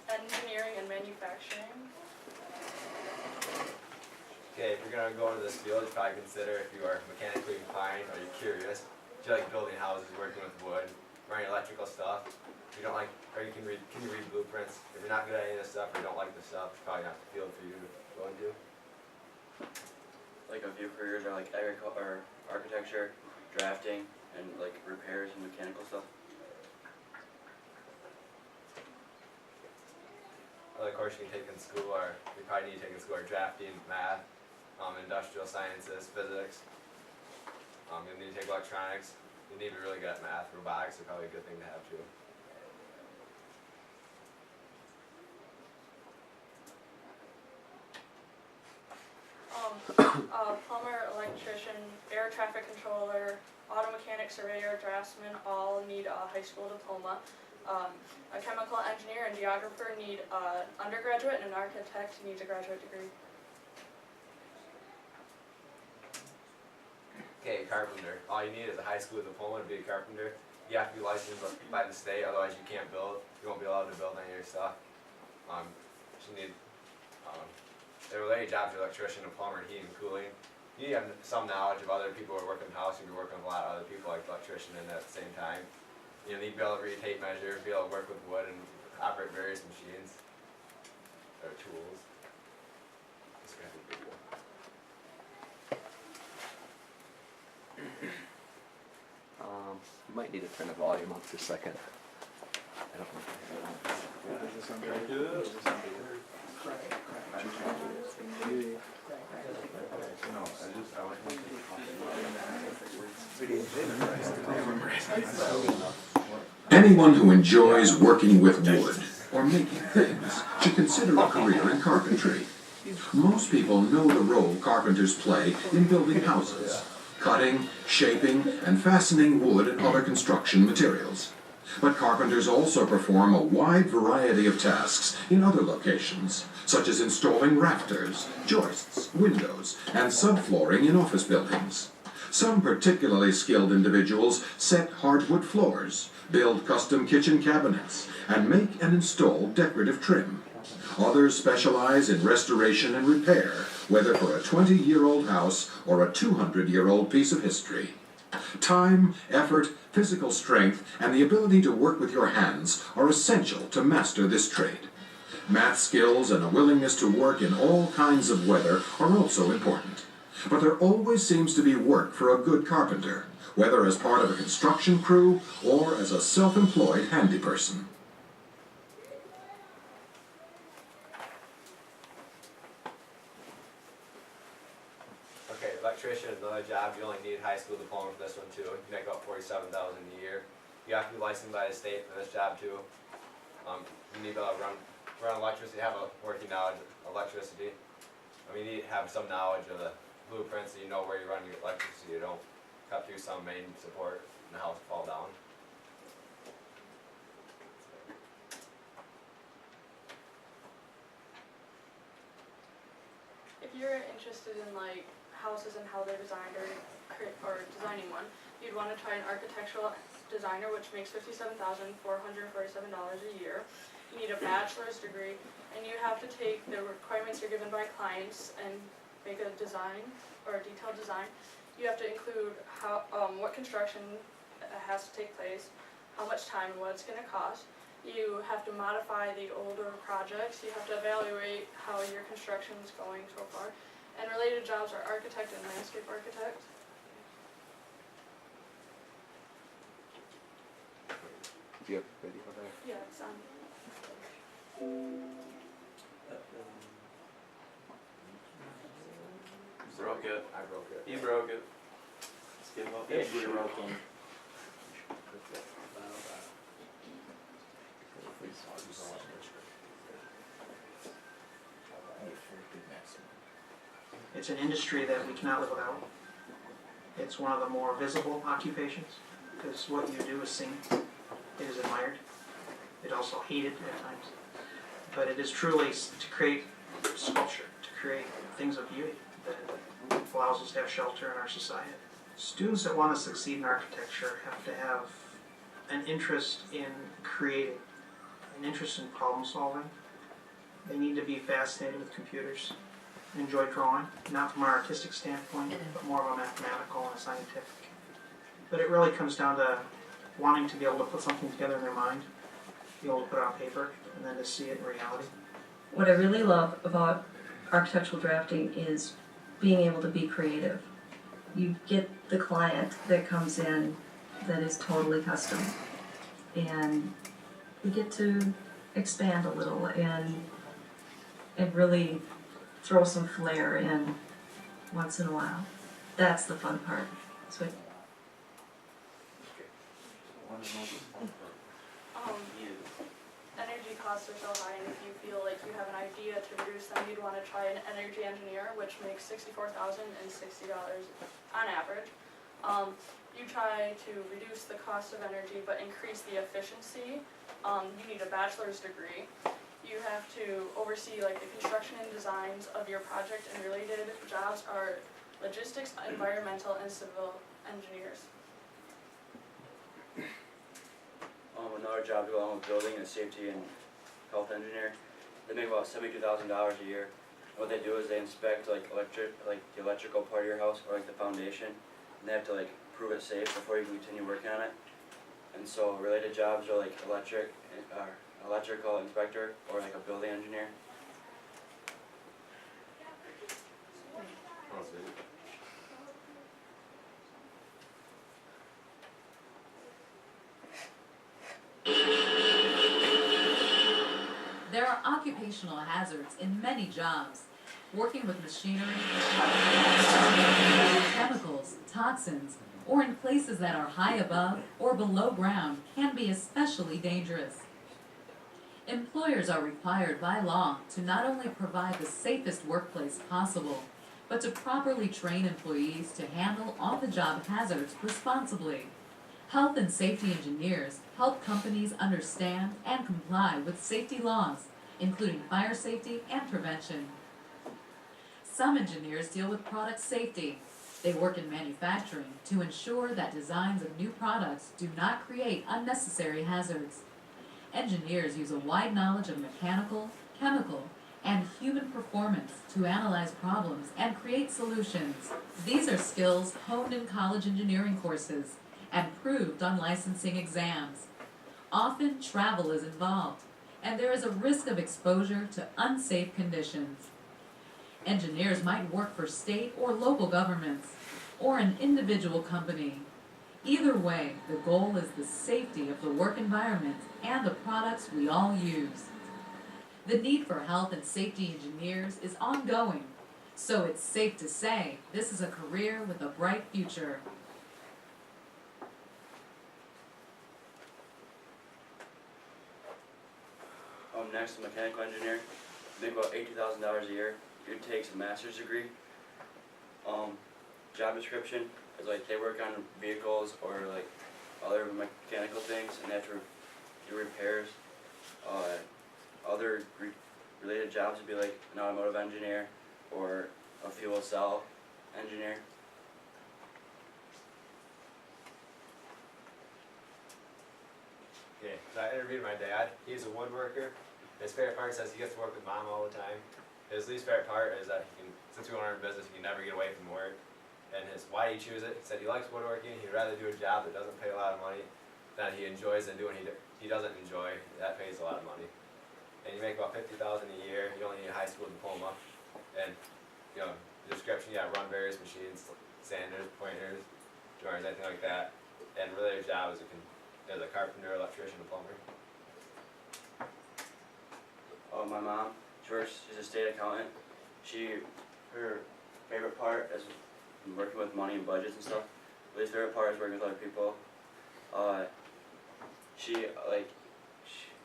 engineering and manufacturing. Okay, if you're going to go into this field, you probably consider if you are mechanically inclined or you're curious. Do you like building houses, working with wood, running electrical stuff? If you don't like, or you can you read blueprints? If you're not good at any of this stuff or don't like this stuff, it's probably not the field for you to go into. Like a few careers are like agriculture, or architecture, drafting, and like repairs and mechanical stuff. Other courses you can take in school are, you probably need to take in school are drafting, math, industrial sciences, physics. You need to take electronics. You need to be really good at math. Robotics are probably a good thing to have too. Plumber, electrician, air traffic controller, auto mechanic, surveyor, draftsman all need a high school diploma. A chemical engineer and geographer need an undergraduate, and an architect needs a graduate degree. Okay, carpenter. All you need is a high school diploma to be a carpenter. You have to be licensed by the state, otherwise you can't build. You won't be allowed to build any of your stuff. You need the related jobs are electrician and plumber and heating and cooling. You need to have some knowledge of other people who are working in the house. You'll be working with a lot of other people like the electrician and at the same time. You need to be able to read tape measure, be able to work with wood and operate various machines or tools. This guy has a big one. You might need to turn the volume up just a second. I don't know. Anyone who enjoys working with wood or making things should consider a career in carpentry. Most people know the role carpenters play in building houses, cutting, shaping, and fastening wood and other construction materials. But carpenters also perform a wide variety of tasks in other locations, such as installing rafters, joists, windows, and subflooring in office buildings. Some particularly skilled individuals set hardwood floors, build custom kitchen cabinets, and make and install decorative trim. Others specialize in restoration and repair, whether for a 20-year-old house or a 200-year-old piece of history. Time, effort, physical strength, and the ability to work with your hands are essential to master this trade. Math skills and a willingness to work in all kinds of weather are also important. But there always seems to be work for a good carpenter, whether as part of a construction crew or as a self-employed handy person. Okay, electrician is another job. You only need high school diploma for this one too. You make about $47,000 a year. You have to be licensed by the state for this job too. You need to run electricity, have a working knowledge of electricity. You need to have some knowledge of the blueprints so you know where you're running your electricity. You don't cut through some main support and the house fall down. If you're interested in like houses and how they're designed or designing one, you'd want to try an architectural designer, which makes $57,447 a year. You need a bachelor's degree, and you have to take the requirements you're given by clients and make a design or a detailed design. You have to include how what construction has to take place, how much time and what it's going to cost. You have to modify the older projects. You have to evaluate how your construction is going so far. And related jobs are architect and landscape architect. Do you have a video there? Yeah, it's on. Broke it. I broke it. He broke it. Let's give up. It's broken. It's an industry that we cannot live without. It's one of the more visible occupations, because what you do is seen, it is admired, it also hated at times. But it is truly to create sculpture, to create things of beauty that allows us to have shelter in our society. Students that want to succeed in architecture have to have an interest in creating an interest in problem solving. They need to be fascinated with computers, enjoy drawing, not from an artistic standpoint, but more of a mathematical and a scientific. But it really comes down to wanting to be able to put something together in their mind, be able to put it on paper, and then to see it in reality. What I really love about architectural drafting is being able to be creative. You get the client that comes in that is totally custom, and you get to expand a little and really throw some flair in once in a while. That's the fun part. So Energy costs are so high, and if you feel like you have an idea to reduce them, you'd want to try an energy engineer, which makes $64,060 on average. You try to reduce the cost of energy but increase the efficiency. You need a bachelor's degree. You have to oversee like the construction and designs of your project, and related jobs are logistics, environmental, and civil engineers. Another job to go along with building is safety and health engineer. They make about $72,000 a year. And what they do is they inspect like the electrical part of your house or like the foundation, and they have to like prove it safe before you can continue working on it. And so related jobs are like electrical inspector or like a building engineer. Oh, sweet. There are occupational hazards in many jobs. Working with machinery, chemicals, toxins, or in places that are high above or below ground can be especially dangerous. Employers are required by law to not only provide the safest workplace possible, but to properly train employees to handle on-the-job hazards responsibly. Health and safety engineers help companies understand and comply with safety laws, including fire safety and prevention. Some engineers deal with product safety. They work in manufacturing to ensure that designs of new products do not create unnecessary hazards. Engineers use a wide knowledge of mechanical, chemical, and human performance to analyze problems and create solutions. These are skills honed in college engineering courses and proved on licensing exams. Often travel is involved, and there is a risk of exposure to unsafe conditions. Engineers might work for state or local governments, or an individual company. Either way, the goal is the safety of the work environment and the products we all use. The need for health and safety engineers is ongoing, so it's safe to say this is a career with a bright future. Next, a mechanical engineer. Make about $80,000 a year. It takes a master's degree. Job description is like they work on vehicles or like other mechanical things, and they have to do repairs. Other related jobs would be like an automotive engineer or a fuel cell engineer. Okay, so I interviewed my dad. He's a woodworker. His favorite part says he gets to work with mom all the time. His least favorite part is that he can, since we own our business, he can never get away from work. And his why he chooses it, he said he likes woodworking. He'd rather do a job that doesn't pay a lot of money than he enjoys than doing he doesn't enjoy. That pays a lot of money. And you make about $50,000 a year. You only need a high school diploma. And you know, the description, you run various machines, sanders, pointers, drawers, anything like that. And really, their job is a carpenter, electrician, and plumber. My mom, she's a state accountant. Her favorite part is working with money and budgets and stuff. Least favorite part is working with other people. She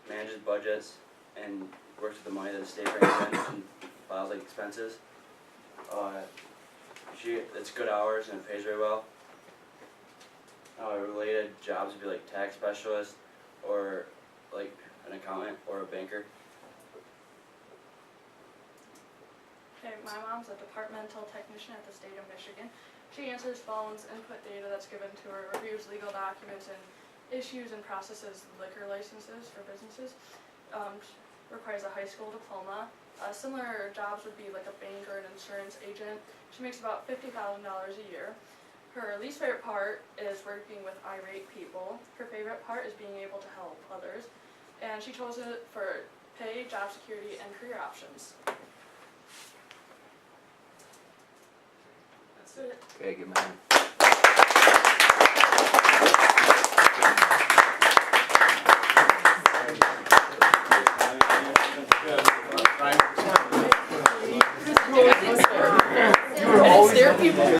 manages budgets and works with the money that the state brings in and files like expenses. It's good hours and it pays very well. Related jobs would be like tax specialist or like an accountant or a banker. Okay, my mom's a departmental technician at the state of Michigan. She answers phones, input data that's given to her, reviews legal documents, and issues and processes liquor licenses for businesses. requires a high school diploma. Similar jobs would be like a bank or an insurance agent. She makes about $50,000 a year. Her least favorite part is working with irate people. Her favorite part is being able to help others. And she chose it for pay, job security, and career options. That's it. Okay, give me a hand.